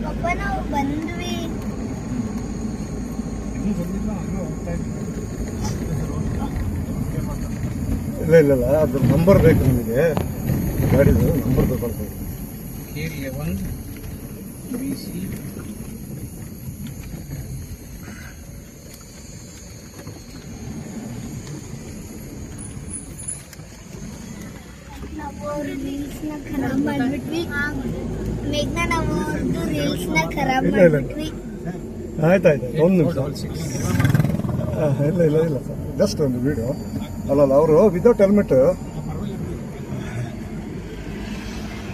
ಪಪ್ಪ ನಾವು ಬಂದ್ವಿ. ಇಲ್ಲ ಇಲ್ಲ ಇಲ್ಲ, ಅದ್ರ ನಂಬರ್ ಬೇಕು ನಿಮಗೆ, ಗಾಡಿದು ನಂಬರ್ ತಗೊಳ್ಬೇಕು. K11 BC ನಾವು ರೀಲ್ಸ್ನ ಖರಾಬ್ ಮಾಡ್ಬಿಟ್ವಿ. ಮೇಘ್ನ ನಾವು ರೀಲ್ಸ್ನ ಖರಾಬ್ ಇಲ್ಲ, ಇಲ್ಲ. ಮಾಡ್ಬಿಟ್ವಿ. ಆಯ್ತಾಯ್ತು, ಒಂದು ನಿಮಿಷ. ಇಲ್ಲ ಇಲ್ಲ ಇಲ್ಲ ಸರ್, ಜಸ್ಟ್ ಒಂದು ವಿಡಿಯೋ. ಅಲ್ಲ ಅವರು ವಿದೌಟ್ ಹೆಲ್ಮೆಟ್